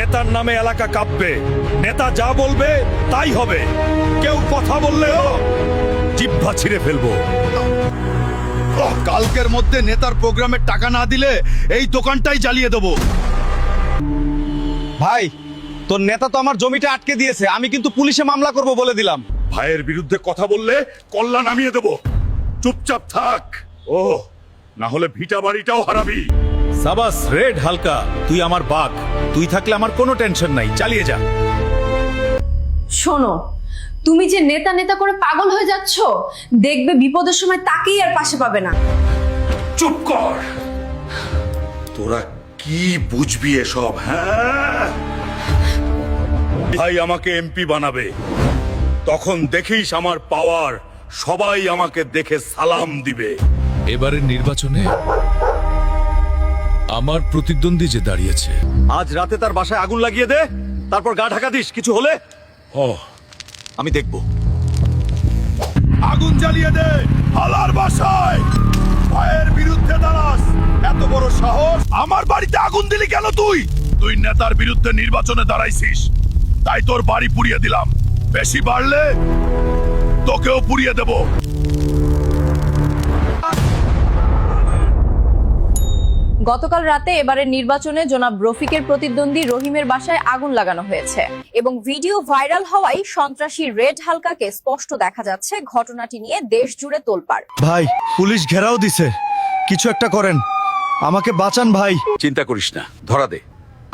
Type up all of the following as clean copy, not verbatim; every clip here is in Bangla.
নেতার নামে এলাকা কাঁপবে। নেতা যা বলবে তাই হবে। কেউ কথা বললেও জিহ্বা ছিঁড়ে ফেলবো। কালকের মধ্যে নেতার প্রোগ্রামের টাকা না দিলে এই দোকানটাই জ্বালিয়ে দেবো। ভাই, তোর নেতা তো আমার জমিটা আটকে দিয়েছে, আমি কিন্তু পুলিশে মামলা করব বলে দিলাম। ভাইয়ের বিরুদ্ধে কথা বললে কল্লা নামিয়ে দেব। চুপচাপ থাক। ও না হলে ভিটা বাড়িটাও হারাবি। সাবাস রেড হালকা, তুই আমার বাঘ। তুই থাকলে আমার কোনো টেনশন নাই, চালিয়ে যা। শোনো, তুমি যে নেতা নেতা করে পাগল হয়ে যাচ্ছ, দেখবে বিপদের সময় তাকেই আর পাশে পাবে না। চুপ কর। তোরা কি বুঝবি এসব? হ্যাঁ, ভাই আমাকে এমপি বানাবে, তখন দেখিস আমার পাওয়ার। সবাই আমাকে দেখে সালাম দিবে। এবারের নির্বাচনে আমার প্রতিদ্বন্দ্বী যে দাঁড়িয়েছে, আজ রাতে তার বাসায় আগুন লাগিয়ে দে, তারপর গা ঢাকা দিস। কিছু হলে আমি দেখব। আগুন জ্বালিয়ে দে হালার বাসায়। ভাইয়ের বিরুদ্ধে দাঁড়াস, এত বড় সাহস! আমার বাড়িতে আগুন দিলি কেন তুই? তুই নেতার বিরুদ্ধে নির্বাচনে দাঁড়াইছিস, তাই তোর বাড়ি পুড়িয়ে দিলাম। বেশি বাড়লে তোকেও পুড়িয়ে দেব। গতকাল রাতে এবারের নির্বাচনে জনাব রফিকের প্রতিদ্বন্দ্বী রহিমের বাসায় আগুন লাগানো হয়েছে এবং ভিডিও ভাইরাল হওয়ায় সন্ত্রাসী রেড হালকাকে স্পষ্ট দেখা যাচ্ছে। ঘটনাটি নিয়ে দেশ জুড়ে তোলপাড়। ভাই, পুলিশ ঘেরাও দিছে, কিছু একটা করেন, আমাকে বাঁচান ভাই। চিন্তা করিস না, ধরা দে।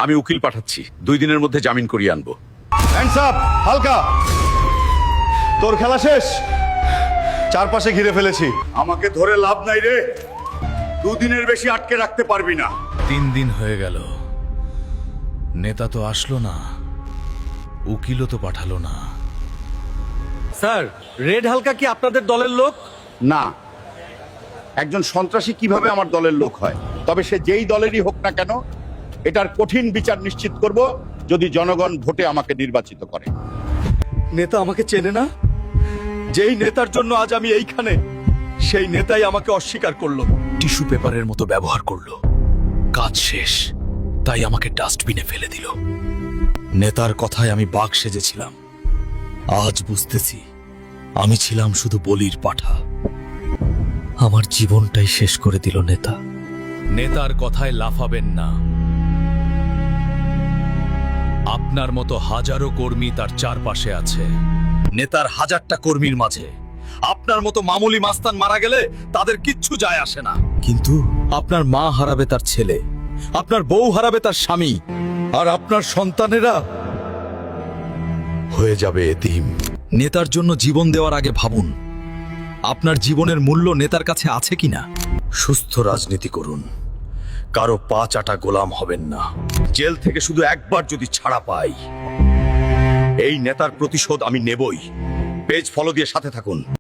আমি উকিল পাঠাচ্ছি, 2 দিনের মধ্যে জামিন করিয়ে আনবো। হ্যান্ডস আপ হালকা, তোর খেলা শেষ। চারপাশে ঘিরে ফেলেছি। আমাকে ধরে লাভ নাই রে, 2 দিনের বেশি আটকে রাখতে পারবি না। 3 দিন হয়ে গেল, নেতা তো আসলো না, উকিলও তো পাঠালো না। স্যার, রেড হালকা কি আপনাদের দলের লোক? না, একজন সন্ত্রাসী কিভাবে আমার দলের লোক হয়? তবে সে যেই দলেরই হোক না কেন, এটার কঠিন বিচার নিশ্চিত করব যদি জনগণ ভোটে আমাকে নির্বাচিত করে। নেতা আমাকে চেনে না? যেই নেতার জন্য আজ আমি এইখানে, সেই নেতাই আমাকে অস্বীকার করলো। টিস্যু পেপারের মতো ব্যবহার করলো। কাজ শেষ, তাই আমাকে ডাস্টবিনে ফেলে দিল। নেতার কথায় আমি বাঘ সেজেছিলাম, আজ বুঝতেছি আমি ছিলাম শুধু বলির পাঠা। আমার জীবনটাই শেষ করে দিল নেতা। নেতার কথায় লাফাবেন না। আপনার মতো হাজারো কর্মী তার চারপাশে আছে। নেতার 1000টা কর্মীর মাঝে আপনার মতো মামুলি মাস্তান মারা গেলে তাদের কিচ্ছু যায় আসে না, কিন্তু আপনার মা হারাবে তার ছেলে, আপনার বউ হারাবে তার স্বামী, আর আপনার সন্তানেরা হয়ে যাবে এতিম। নেতার জন্য জীবন দেওয়ার আগে ভাবুন, আপনার জীবনের মূল্য নেতার কাছে আছে কিনা। সুস্থ রাজনীতি করুন, কারো পা চাটা গোলাম হবেন না। জেল থেকে শুধু একবার যদি ছাড়া পাই, এই নেতার প্রতিশোধ আমি নেবই। পেজ ফলো দিয়ে সাথে থাকুন।